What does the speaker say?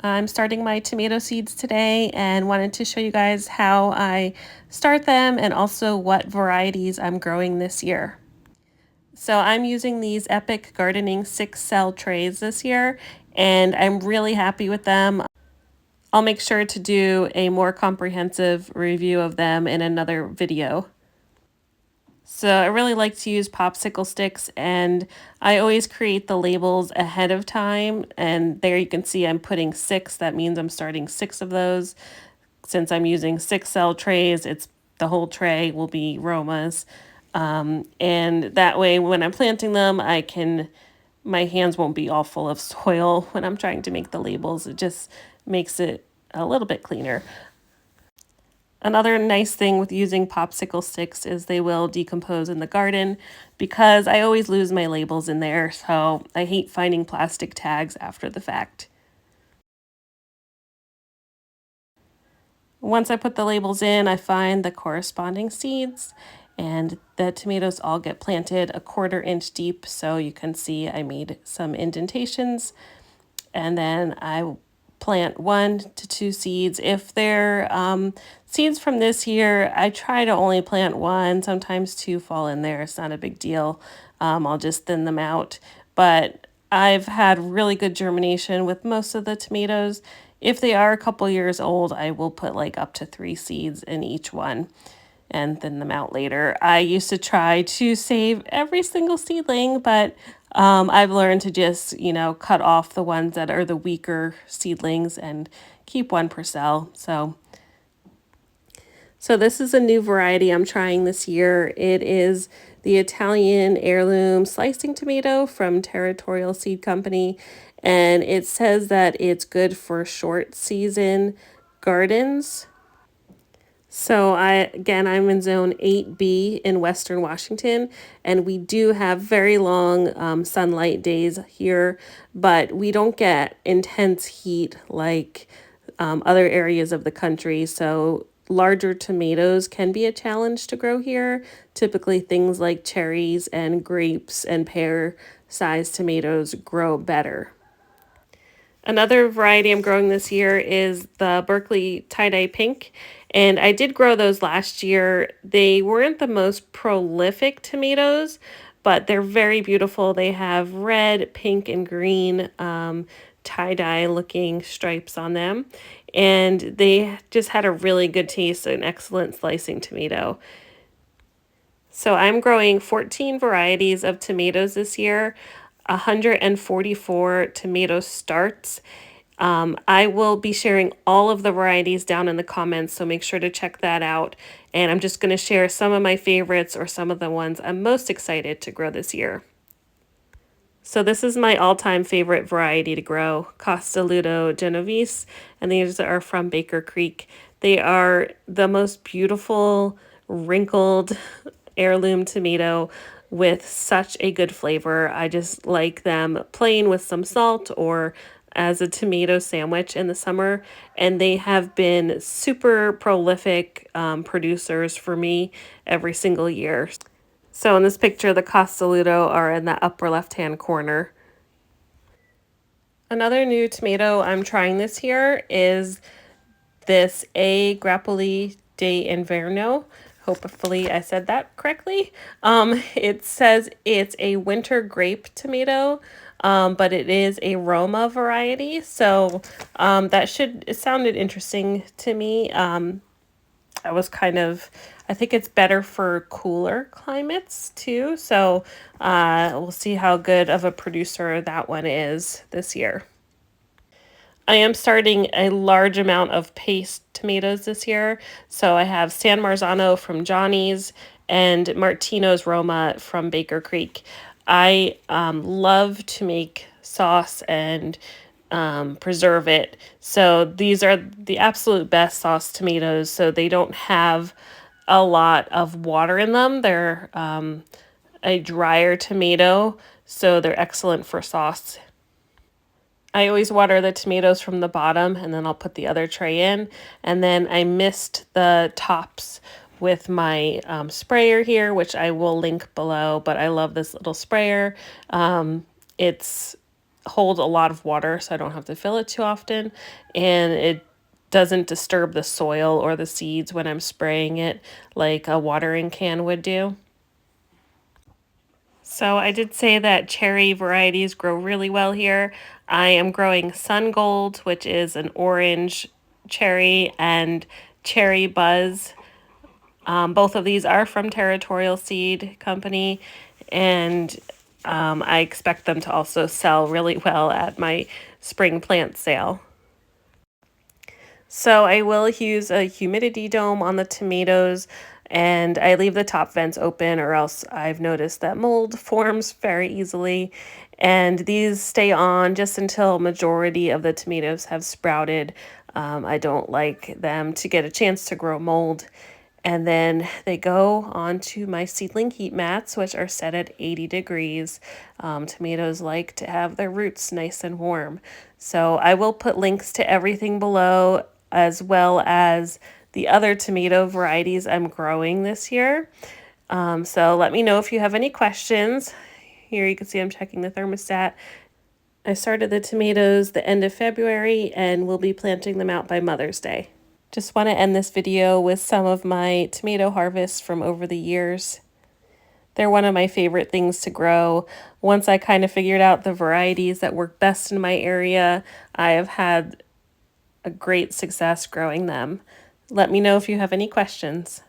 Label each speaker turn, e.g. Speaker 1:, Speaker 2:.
Speaker 1: I'm starting my tomato seeds today and wanted to show you guys how I start them and also what varieties I'm growing this year. So I'm using these Epic Gardening 6-cell trays this year and I'm really happy with them. I'll make sure to do a more comprehensive review of them in another video. So I really like to use popsicle sticks, and I always create the labels ahead of time. And there you can see I'm putting 6. That means I'm starting 6 of those. Since I'm using 6-cell trays, it's the whole tray will be romas. And that way when I'm planting them, my hands won't be all full of soil when I'm trying to make the labels. It just makes it a little bit cleaner. Another nice thing with using popsicle sticks is they will decompose in the garden because I always lose my labels in there, so I hate finding plastic tags after the fact. Once I put the labels in, I find the corresponding seeds, and the tomatoes all get planted a 1/4 inch deep, so you can see I made some indentations, and then I plant 1 to 2 seeds. If they're seeds from this year, I try to only plant 1. Sometimes 2 fall in there. It's not a big deal. I'll just thin them out. But I've had really good germination with most of the tomatoes. If they are a couple years old, I will put like up to 3 seeds in each one and thin them out later. I used to try to save every single seedling, but I've learned to just, cut off the ones that are the weaker seedlings and keep 1 per cell. So this is a new variety I'm trying this year. It is the Italian Heirloom slicing tomato from Territorial Seed Company, and it says that it's good for short season gardens. So I'm in zone 8B in Western Washington, and we do have very long sunlight days here, but we don't get intense heat like other areas of the country. So larger tomatoes can be a challenge to grow here. Typically things like cherries and grapes and pear sized tomatoes grow better. Another variety I'm growing this year is the Berkeley Tie Dye Pink, and I did grow those last year. They weren't the most prolific tomatoes, but they're very beautiful. They have red, pink, and green tie-dye looking stripes on them, and they just had a really good taste, an excellent slicing tomato. So I'm growing 14 varieties of tomatoes this year, 144 tomato starts. I will be sharing all of the varieties down in the comments, so make sure to check that out. And I'm just going to share some of my favorites or some of the ones I'm most excited to grow this year. So this is my all-time favorite variety to grow, Costoluto Genovese, and these are from Baker Creek. They are the most beautiful, wrinkled heirloom tomato with such a good flavor. I just like them plain with some salt or as a tomato sandwich in the summer, and they have been super prolific producers for me every single year. So in this picture, the Costoluto are in the upper left-hand corner. Another new tomato I'm trying this year is this Grapppoli D-Inverno. Hopefully I said that correctly. It says it's a winter grape tomato, but it is a Roma variety. So it sounded interesting to me. I think it's better for cooler climates too. So we'll see how good of a producer that one is this year. I am starting a large amount of paste tomatoes this year. So I have San Marzano from Johnny's and Martino's Roma from Baker Creek. I love to make sauce and preserve it. So these are the absolute best sauce tomatoes. So they don't have a lot of water in them. They're a drier tomato, so they're excellent for sauce. I always water the tomatoes from the bottom and then I'll put the other tray in. And then I mist the tops with my sprayer here, which I will link below, but I love this little sprayer. It's hold a lot of water, so I don't have to fill it too often, and it doesn't disturb the soil or the seeds when I'm spraying it like a watering can would do. So I did say that cherry varieties grow really well here. I am growing Sun Gold, which is an orange cherry, and Cherry Buzz. Both of these are from Territorial Seed Company, and I expect them to also sell really well at my spring plant sale. So I will use a humidity dome on the tomatoes, and I leave the top vents open, or else I've noticed that mold forms very easily. And these stay on just until majority of the tomatoes have sprouted. I don't like them to get a chance to grow mold. And then they go onto my seedling heat mats, which are set at 80 degrees. Tomatoes like to have their roots nice and warm. So I will put links to everything below, as well as the other tomato varieties I'm growing this year. So let me know if you have any questions. Here you can see I'm checking the thermostat. I started the tomatoes the end of February and we'll be planting them out by Mother's Day. Just want to end this video with some of my tomato harvests from over the years. They're one of my favorite things to grow. Once I kind of figured out the varieties that work best in my area, I have had a great success growing them. Let me know if you have any questions.